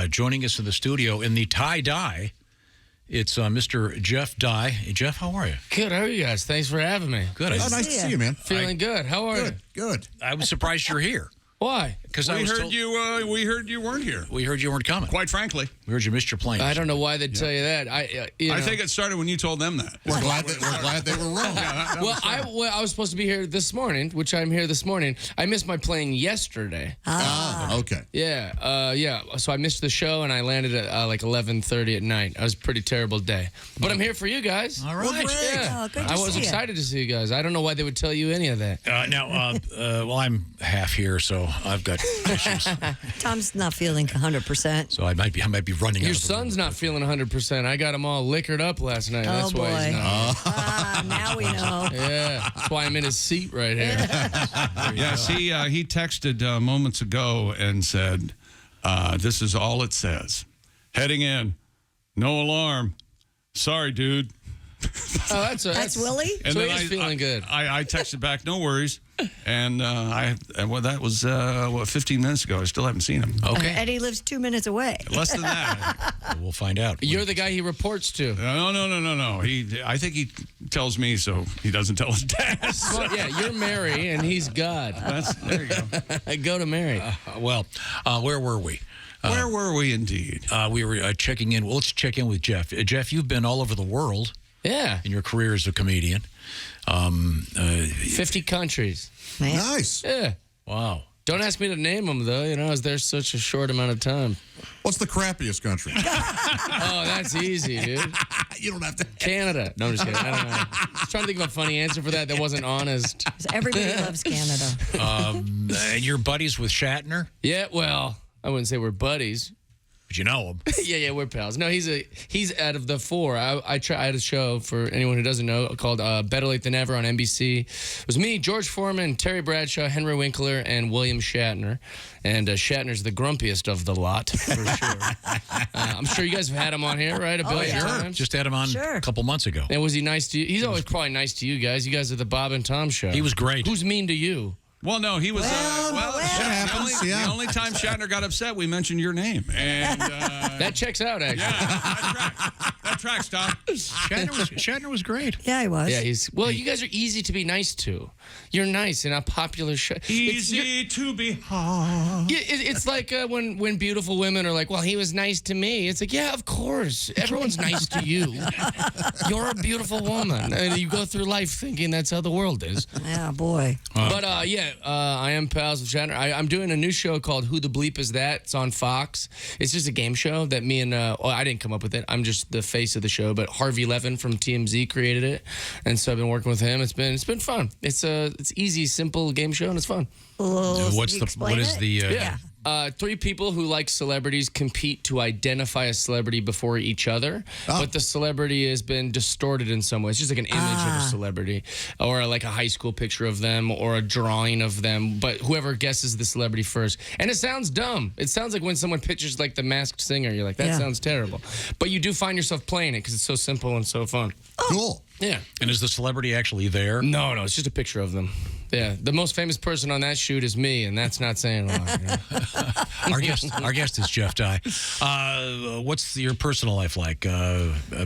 joining us in the studio in the tie-dye. It's Mr. Jeff Dye. Hey, Jeff, how are you? Good. How are you guys? Thanks for having me. Good. Nice to see you, man. Feeling good. How are you? Good. I was surprised you're here. Why? Because we heard you weren't here. We heard you weren't coming. Quite frankly, We heard you missed your plane. I don't know why they'd tell you that. I think it started when you told them that. We're glad they were wrong. I was supposed to be here this morning, which I'm here this morning. I missed my plane yesterday. Okay. Yeah. So I missed the show, and I landed at like 11:30 at night. It was a pretty terrible day. But I'm here for you guys. All right. Well, great. Yeah. Oh, good to I was see you. excited to see you guys. I don't know why they would tell you any of that. Well, I'm half here, so I've got issues. Tom's not feeling 100%. So I might be running out Your of the son's room. not feeling 100%. I got him all liquored up last night. Oh, That's why he's boy. not. Now we know. Yeah, that's why I'm in his seat right here. Yes, he texted moments ago and said, "This is all it says. Heading in, no alarm. Sorry, dude." Oh, that's Willie? And So then he's feeling good. I texted back, "No worries," and that was 15 minutes ago. I still haven't seen him. Okay. Eddie lives 2 minutes away. Less than that. We'll find out. You're the guy he reports to. No. I think he tells me so he doesn't tell his dad. Well, yeah, you're Mary and he's God. There you go. Go to Mary. Where were we? Where were we indeed? We were checking in. Well, let's check in with Jeff. Jeff, you've been all over the world Yeah, in your career as a comedian. 50 countries. Man. Nice. Yeah. Wow. Don't ask me to name them, though. I was there such a short amount of time. What's the crappiest country? Oh, that's easy, dude. You don't have to. Canada. No, I'm just kidding. I don't know. I was trying to think of a funny answer for that wasn't honest. Everybody loves Canada. And you're buddies with Shatner? Yeah, well, I wouldn't say we're buddies. But you know him. Yeah, we're pals. No, he's out of the four. I had a show for anyone who doesn't know called Better Late Than Never on NBC. It was me, George Foreman, Terry Bradshaw, Henry Winkler, and William Shatner. And Shatner's the grumpiest of the lot, for sure. I'm sure you guys have had him on here, right? A billion times. Just had him on a couple months ago. And was he nice to you? He's always probably nice to you guys. You guys are the Bob and Tom show. He was great. Who's mean to you? Well, no, he was. The only time Shatner got upset, we mentioned your name, and That checks out, actually. that tracks, Tom. Shatner was great. Yeah, he was. Yeah, you guys are easy to be nice to. You're nice in a popular show. Easy to be hard. Yeah, it's like when beautiful women are like, well, he was nice to me. It's like, yeah, of course. Everyone's nice to you. You're a beautiful woman. And you go through life thinking that's how the world is. Yeah, boy. But, I am pals with Shatner. I'm doing a new show called Who the Bleep Is That? It's on Fox. It's just a game show that me and, I didn't come up with it. I'm just the face of the show. But Harvey Levin from TMZ created it. And so I've been working with him. It's been fun. It's easy, simple game show, and it's fun. What is the... Three people who like celebrities compete to identify a celebrity before each other, but the celebrity has been distorted in some way. It's just like an image of a celebrity, or like a high school picture of them, or a drawing of them, but whoever guesses the celebrity first. And it sounds dumb. It sounds like when someone pictures like the Masked Singer, you're like, that sounds terrible. But you do find yourself playing it because it's so simple and so fun. Cool. Yeah. And is the celebrity actually there? No, it's just a picture of them. Yeah, the most famous person on that shoot is me, and that's not saying a lot. You know? Our guest is Jeff Dye. What's your personal life like?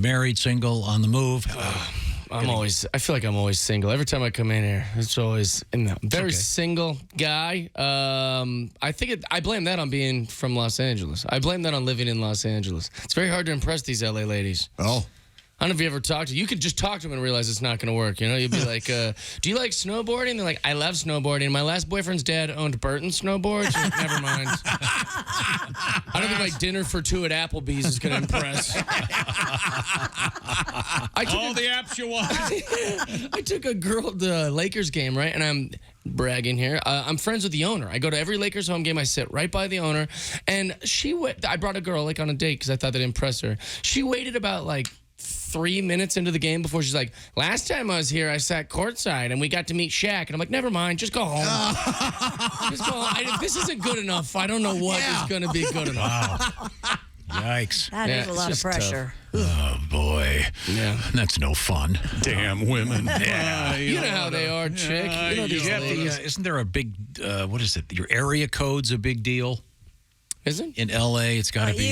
Married, single, on the move? I feel like I'm always single. Every time I come in here, it's always very single guy. I blame that on being from Los Angeles. I blame that on living in Los Angeles. It's very hard to impress these LA ladies. Oh. I don't know if you ever talked to. You could just talk to them and realize it's not going to work. You know, you'd be like, "Do you like snowboarding?" They're like, "I love snowboarding. My last boyfriend's dad owned Burton snowboards." Like, never mind. I don't think my dinner for two at Applebee's is going to impress. All the apps you want. I took a girl to the Lakers game, right? And I'm bragging here. I'm friends with the owner. I go to every Lakers home game. I sit right by the owner, and I brought a girl on a date because I thought that'd impress her. She waited about 3 minutes into the game before she's like, last time I was here, I sat courtside and we got to meet Shaq. And I'm like, never mind, just go home. Just go home. If this isn't good enough, I don't know what is going to be good enough. Wow. Yikes. That is a lot of pressure. Oh, boy. Yeah. That's no fun. Damn women. Yeah. You know how they are, chick. You know these ladies. Isn't there a big, what is it? Your area code's a big deal? Is it? In L.A., it's got to It be.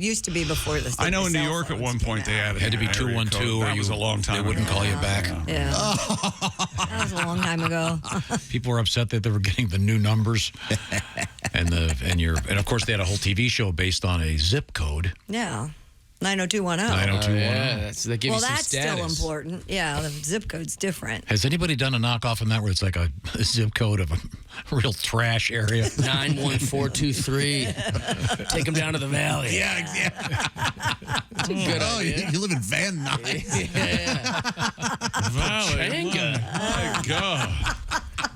used to be before this. I know in New York at one point they added Had to be an area 212, code. or That was a long time. They wouldn't ago. call you back. Yeah. That was a long time ago. People were upset that they were getting the new numbers, and of course they had a whole TV show based on a zip code. Yeah. 90210. 90210. Yeah, that gives Well, you some that's status. still important. Yeah, the zip code's different. Has anybody done a knockoff on that where it's like a zip code of a real trash area? 91423. Take them down to the valley. Yeah. That's a good Oh, idea. you live in Van Nuys. Yeah. Valley. Topanga. My God.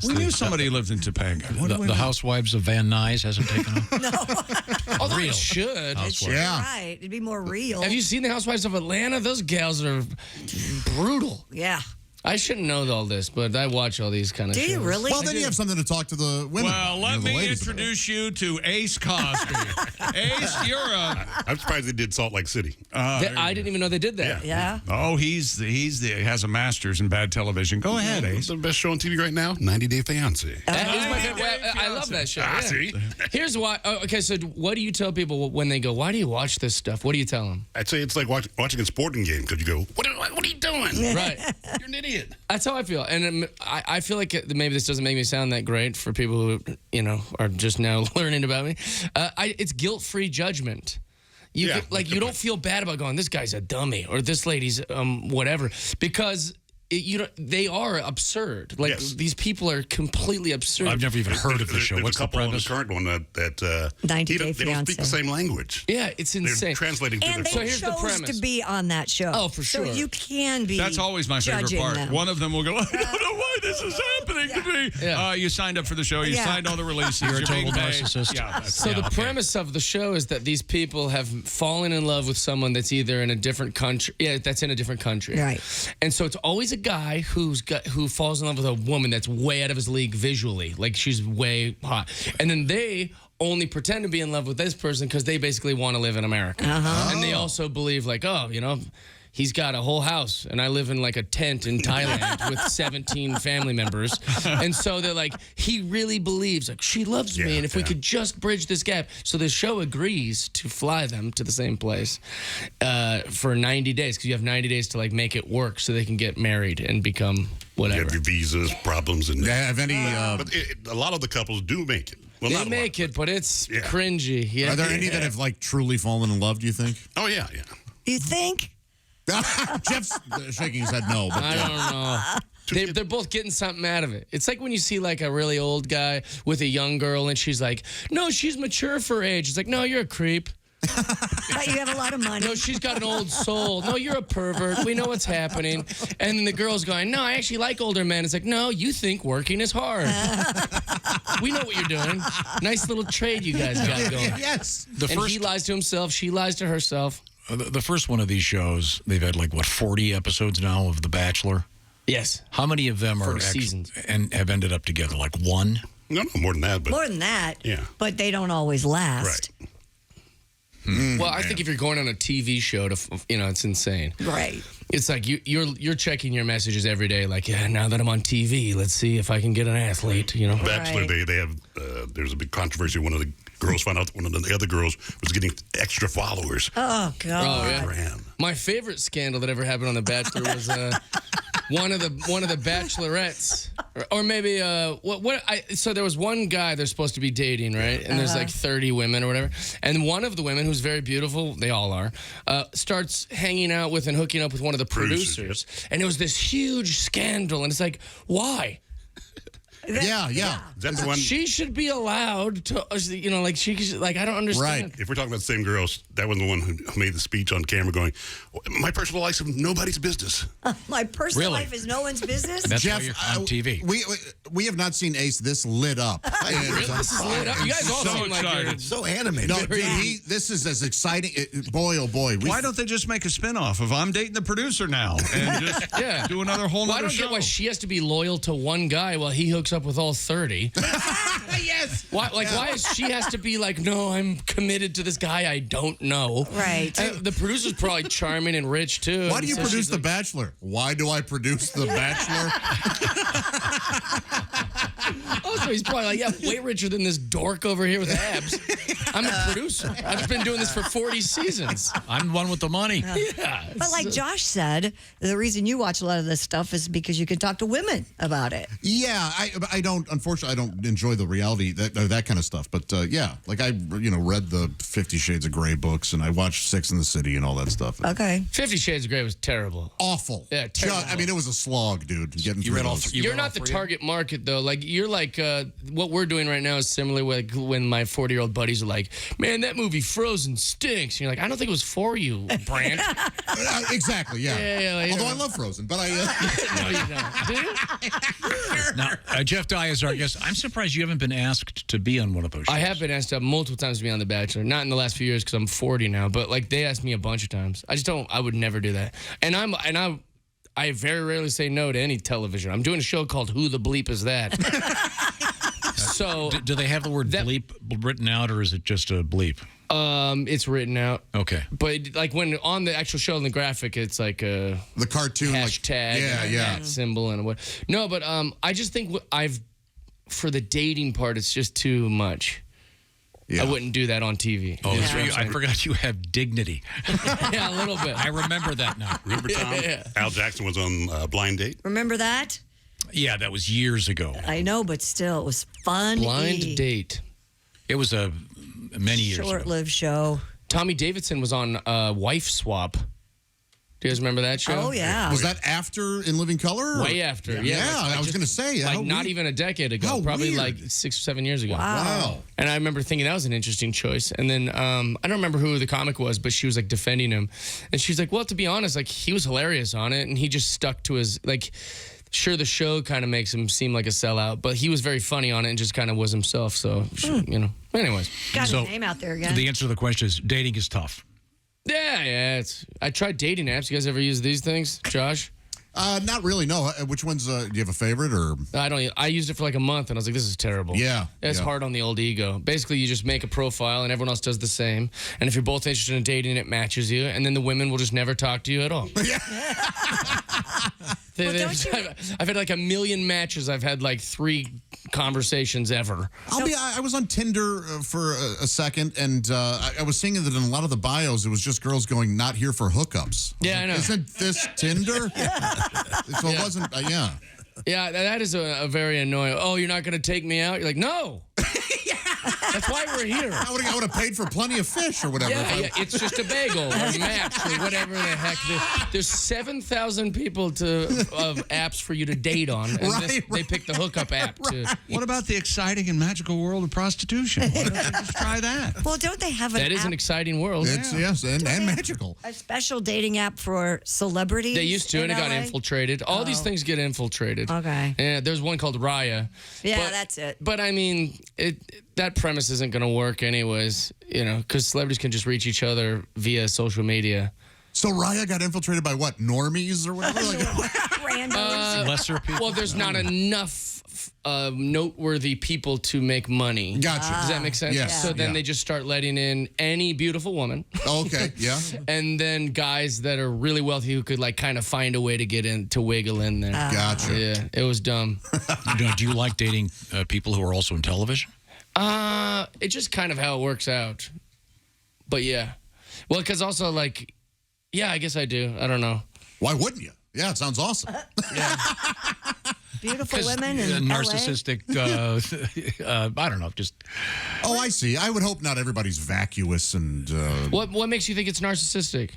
We knew somebody who lived in Topanga. The Housewives of Van Nuys hasn't taken off. Although Real. it should. It should, Yeah. right. It'd be more real. Have you seen the Housewives of Atlanta? Those gals are brutal. Yeah. I shouldn't know all this, but I watch all these kind of Do shows. you really? Well, then you have something to talk to the women. Well, you let know, the me ladies. introduce you to Ace Cosby. Ace, you're a... I'm surprised they did Salt Lake City. I didn't even know they did that. Yeah. Oh, he has a master's in bad television. Go ahead, Ace. The best show on TV right now, 90 Day Fiancé. That is my favorite. I love that show. Yeah. See? Here's why. Oh, okay, so what do you tell people when they go, why do you watch this stuff? What do you tell them? I'd say it's like watching a sporting game because you go, what are you doing? Right. You're an idiot. That's how I feel. And I feel like maybe this doesn't make me sound that great for people who, are just now learning about me. It's guilt-free judgment. You don't feel bad about going, this guy's a dummy or this lady's whatever, because they are absurd. Like Yes. these people are completely absurd. I've never even heard of the show. There's What's a the couple on the premise? current one that 90 Day they don't speak the Fiancé. same language. Yeah, it's They're insane. translating to And their they So here's the chose premise. to be on that show. Oh, for sure. So you can be. That's always my favorite judging part. them. One of them will go, I don't know why this is happening to me. Yeah. You signed up for the show. You Yeah. signed all the releases. You're a total being paid. narcissist. Yeah, that's- So the okay. premise of the show is that these people have fallen in love with someone that's either in a different country. Yeah, that's in a different country. Right. And so it's always a guy who falls in love with a woman that's way out of his league visually, like she's way hot, and then they only pretend to be in love with this person because they basically want to live in America, and they also believe like, he's got a whole house, and I live in like a tent in Thailand with 17 family members. And so they're like, he really believes, like, she loves me, and if we could just bridge this gap. So the show agrees to fly them to the same place for 90 days, because you have 90 days to like make it work so they can get married and become You whatever. have your visas, problems, and Have any? but a lot of the couples do make it. Well, They not a lot. make it, but it's Yeah. cringy. Yeah. Are there any that have like truly fallen in love? Do you think? Oh yeah. You think? Jeff's shaking his head no. But I don't know. They're both getting something out of it. It's like when you see like a really old guy with a young girl and she's like, no, she's mature for her age. It's like, no, you're a creep. But you have a lot of money. No, she's got an old soul. No, you're a pervert. We know what's happening. And then the girl's going, no, I actually like older men. It's like, no, you think working is hard. We know what you're doing. Nice little trade you guys got going. yes. And he lies to himself. She lies to herself. The first one of these shows, they've had 40 episodes now of The Bachelor. Yes. How many of them are 40 seasons. and have ended up together? Like one? No, more than that. But More than that. Yeah. But they don't always last. Well, I think if you're going on a TV show, it's insane. Right. It's like you're checking your messages every day. Like, yeah, now that I'm on TV, let's see if I can get an athlete. Bachelor, Right. they have. There's a big controversy. One of the girls found out that one of the other girls was getting extra followers. Oh, God. Oh yeah. Ran. My favorite scandal that ever happened on The Bachelor was one of the bachelorettes, or maybe so there was one guy they're supposed to be dating, right? And there's like 30 women or whatever, and one of the women, who's very beautiful, they all are, starts hanging out with and hooking up with one of the producers, and it was this huge scandal, and it's like, why? Yeah. Is that the one? She should be allowed to, I don't understand. Right. If we're talking about the same girls, that was the one who made the speech on camera going, my personal life's nobody's business. My personal Really? life is no one's business. That's Jeff, why you're on TV. We have not seen Ace this lit up. This is lit up. You guys all So seem like you're excited. So animated. No, dude, this is as exciting. Boy, oh boy. Why don't they just make a spinoff of I'm dating the producer now and just Yeah. do another whole Well, I nother don't show? get why she has to be loyal to one guy while he hooks up with all 30. Yes. Why is she has to be like, no, I'm committed to this guy I don't know. Right. And the producer's probably charming and rich too. Why do you So produce she's The like, Bachelor? Why do I produce The Bachelor? Also, he's probably like, yeah, way richer than this dork over here with abs. I'm a producer. I've been doing this for 40 seasons. I'm the one with the money. Yeah. But like Josh said, the reason you watch a lot of this stuff is because you can talk to women about it. Yeah, I don't. Unfortunately, I don't enjoy the reality that kind of stuff. But yeah, like I read the 50 Shades of Grey books, and I watched Sex and the City and all that stuff. Okay. 50 Shades of Grey was terrible. Awful. Yeah, terrible. I mean, it was a slog, dude. Getting You through read all those. three? You're not the target market, though. Like, you're like, what we're doing right now is similar with when my 40-year-old buddies are like, man, that movie Frozen stinks. And you're like, I don't think it was for you, Brant. Exactly. Yeah. Yeah, like, Although I love Frozen, but I. No, you don't. Now, Jeff Dye is our guest. I'm surprised you haven't been asked to be on one of those shows. I have been asked multiple times to be on The Bachelor. Not in the last few years because I'm 40 now, but like they asked me a bunch of times. I just don't. I would never do that. And I very rarely say no to any television. I'm doing a show called Who the Bleep Is That? So Do they have the word bleep written out, or is it just a bleep? it's written out. Okay. But like when on the actual show in the graphic, it's like a The cartoon. hashtag, and that symbol, and what. No, but I just think for the dating part, it's just too much. Yeah. I wouldn't do that on TV. Oh, Yeah. so I forgot you have dignity. Yeah, a little bit. I remember that now. Remember, Tom? Yeah. Al Jackson was on Blind Date. Remember that? Yeah, that was years ago. I know, but still, it was fun. Blind Date. It was many years ago. Short-lived show. Tommy Davidson was on Wife Swap. Do you guys remember that show? Oh, yeah. Was that after In Living Color? Way after. Yeah, Yeah, like I was just- going to say. Like how not weird. even a decade ago. How Probably weird. like 6 or 7 years ago. Wow. And I remember thinking that was an interesting choice. And then I don't remember who the comic was, but she was like defending him. And she's like, well, to be honest, like he was hilarious on it. And he just stuck to his, like, sure, the show kind of makes him seem like a sellout, but he was very funny on it and just kind of was himself. So, you know, anyways. Got So, his name out there again. The answer to the question is dating is tough. Yeah. I tried dating apps. You guys ever use these things, Josh? Not really, no. Which ones, do you have a favorite or? I don't. I used it for like a month, and I was like, "This is terrible." Yeah, it's yeah. hard on the old ego. Basically, you just make a profile, and everyone else does the same. And if you're both interested in dating, it matches you, and then the women will just never talk to you at all. I've had like 1 million matches. I've had like 3 conversations ever. I was on Tinder for a second, and I was seeing that in a lot of the bios, it was just girls going, not here for hookups. Yeah, I know. Isn't this Tinder? So it wasn't, yeah. Yeah, that is a very annoying. Oh, you're not going to take me out? You're like, no. That's why we're here. I would have paid for plenty of fish or whatever. Yeah, it's just a bagel or a match or whatever the heck. There's 7,000 people of apps for you to date on, and they pick the hookup app too. What about the exciting and magical world of prostitution? Why don't you just try that? Well, don't they have That is an app, exciting world. It's, yes, and magical. a special dating app for celebrities? They used to, and it got LA? infiltrated. All these things get infiltrated. Okay. Yeah, there's one called Raya. Yeah, that's it. But I mean, that premise isn't going to work anyways, you know, because celebrities can just reach each other via social media. So Raya got infiltrated by what, normies or whatever? Randos. Lesser people. Well, there's not enough noteworthy people to make money. Gotcha. Does that make sense? Yes. So then Yeah. they just start letting in any beautiful woman. Okay, yeah. And then guys that are really wealthy who could like kind of find a way to get in, to wiggle in there. Gotcha. Yeah, it was dumb. Do you like dating people who are also in television? It's just kind of how it works out. But yeah. Well, because also like, yeah, I guess I do. I don't know. Why wouldn't you? Yeah, it sounds awesome. Beautiful women in narcissistic, I don't know, just... Oh, I see. I would hope not everybody's vacuous and... What makes you think it's narcissistic?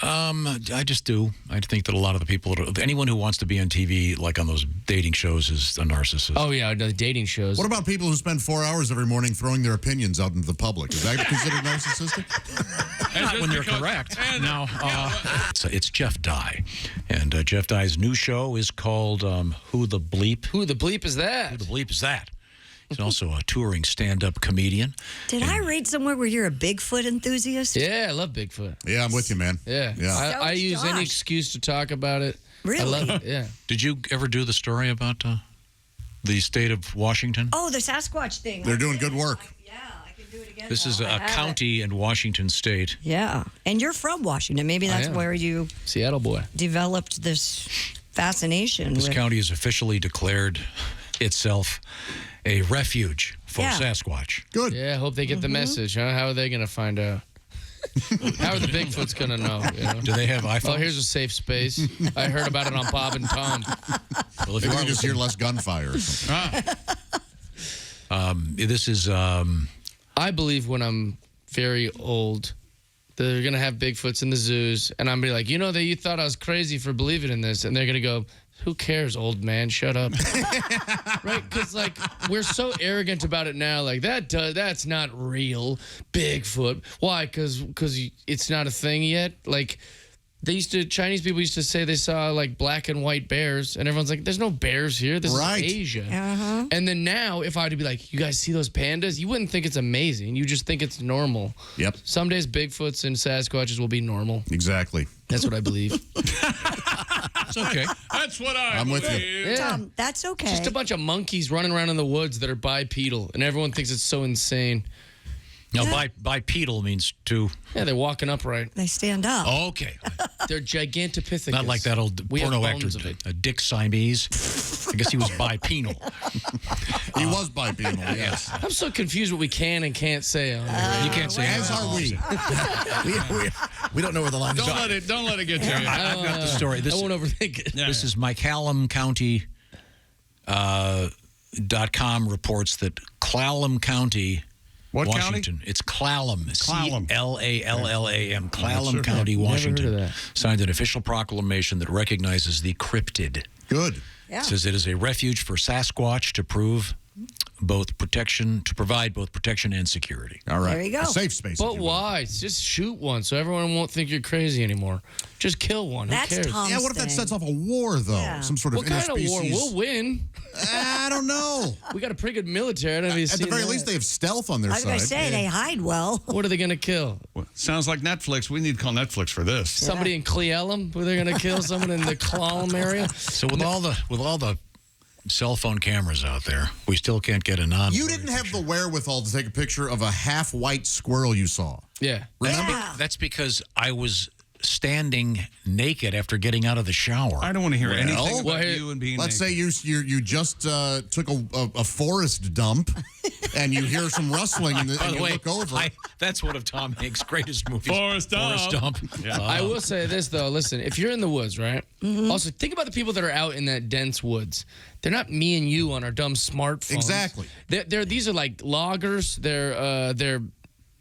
I just do. I think that a lot of the people, anyone who wants to be on TV, like on those dating shows, is a narcissist. Oh, yeah, the dating shows. What about people who spend 4 hours every morning throwing their opinions out into the public? Is that considered narcissistic? Not when they're correct. No, it's Jeff Dye. And Jeff Dye's new show is called Who the Bleep? Who the bleep is that? Who the Bleep is that? He's also a touring stand-up comedian. Did I read somewhere where you're a Bigfoot enthusiast? Yeah, I love Bigfoot. Yeah, I'm with you, man. Yeah. Yeah. I So use is any Josh. excuse to talk about it. Really? I love it, yeah. Did you ever do the story about the state of Washington? Oh, the Sasquatch thing. They're doing good work. Yeah, I can do it again. This is now. I a have it. county in Washington state. Yeah, and you're from Washington. Maybe that's am. where you Seattle boy. developed this fascination This with. county is officially declared itself a refuge for Yeah. Sasquatch. Good. Yeah, I hope they get the message. Huh? How are they going to find out? How are the Bigfoots going to know? You know? Do they have iPhones? Oh, here's a safe space. I heard about it on Bob and Tom. Well, if Maybe you are you just hear less gunfire or something. this is I believe when I'm very old, they're going to have Bigfoots in the zoos, and I'm going to be like, you know, that you thought I was crazy for believing in this, and they're going to go, who cares, old man? Shut up. Right? Because, like, we're so arrogant about it now. Like, that's not real. Bigfoot. Why? Because it's not a thing yet. Like, Chinese people used to say they saw, like, black and white bears, and everyone's like, there's no bears here. This Right. is Asia. And then now, if I were to be like, you guys see those pandas? You wouldn't think it's amazing. You just think it's normal. Yep. Some days Bigfoots and Sasquatches will be normal. Exactly. That's what I believe. it's okay. That's what I'm with you. Yeah. Tom, that's okay. Just a bunch of monkeys running around in the woods that are bipedal, and everyone thinks it's so insane. Now, bipedal means to. Yeah, they're walking upright. They stand up. Okay. They're gigantopithecus. Not like that old We have porno bones actor, of it. Dick Siamese. I guess he was bipenal. He was bipedal, yes. I'm so confused what we can and can't say on here. You can't say As that. are we. We don't know where the line is. Don't let it get to you. I've got the story. I won't overthink it. This is McCallum County .com reports that Clallam County, What county? Washington. It's Clallam. Clallam. Clallam. Clallam sure. County, Never heard Washington. of that. Signed an official proclamation that recognizes the cryptid. Good. Yeah. It says it is a refuge for Sasquatch to provide both protection and security. All right. There you go. A safe space. But if you will. why? Just shoot one so everyone won't think you're crazy anymore. Just kill one. That's Who cares? Tom's Yeah, what if that thing. sets off a war, though? Yeah. Some sort of What kind of war? interspecies- We'll win. I don't know. We got a pretty good military. I don't know if you've At the seen very that. least, they have stealth on their I was going side. to say, they hide well. What are they going to kill? Sounds like Netflix. We need to call Netflix for this. Somebody in Cleellum? Were they going to kill someone in the Cleellum area? So with all the cell phone cameras out there, we still can't get a non. You didn't have the wherewithal to take a picture of a half-white squirrel you saw. Yeah. Remember? Yeah. That's because I was standing naked after getting out of the shower. I don't want to hear anything Well, about here- you and being Let's naked. say you just took a forest dump, and you hear some rustling, and, By and the you way, look over. that's one of Tom Hanks' greatest movies. Forrest Gump. Gump. I will say this, though. Listen, if you're in the woods, right? Also, think about the people that are out in that dense woods. They're not me and you on our dumb smartphones. Exactly. These are like loggers. They're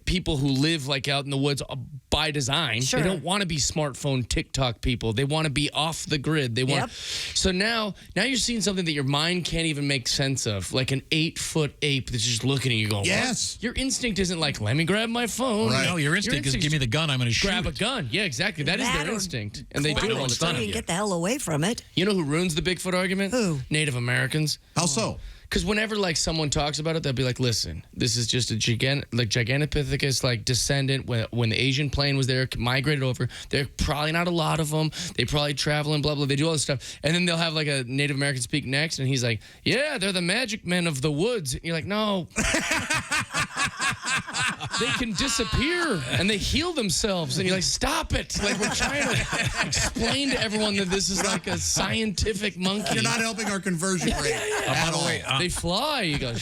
people who live like out in the woods by design. Sure. They don't want to be smartphone TikTok people. They want to be off the grid. They want. Yep. So now you're seeing something that your mind can't even make sense of, like an 8-foot ape that's just looking at you going, Yes. "What?" Your instinct isn't like, let me grab my phone. Right. No, your instinct is give me the gun. I'm going to shoot. Grab a it. gun. Yeah, exactly. That is That their or instinct. And they do climb it all on the stun time. it. You get the hell away from it. You know who ruins the Bigfoot argument? Who? Native Americans. How so? Because whenever like someone talks about it, they'll be like, "Listen, this is just a Gigantopithecus like descendant. When the Asian plane was there, migrated over. There are probably not a lot of them. They probably travel and blah blah. They do all this stuff, and then they'll have like a Native American speak next, and he's like, "Yeah, they're the magic men of the woods." And you're like, "No." They can disappear and they heal themselves, and you're like, "Stop it!" Like we're trying to explain to everyone that this is like a scientific monkey. You're not helping our conversion rate. By the way, They fly. You go,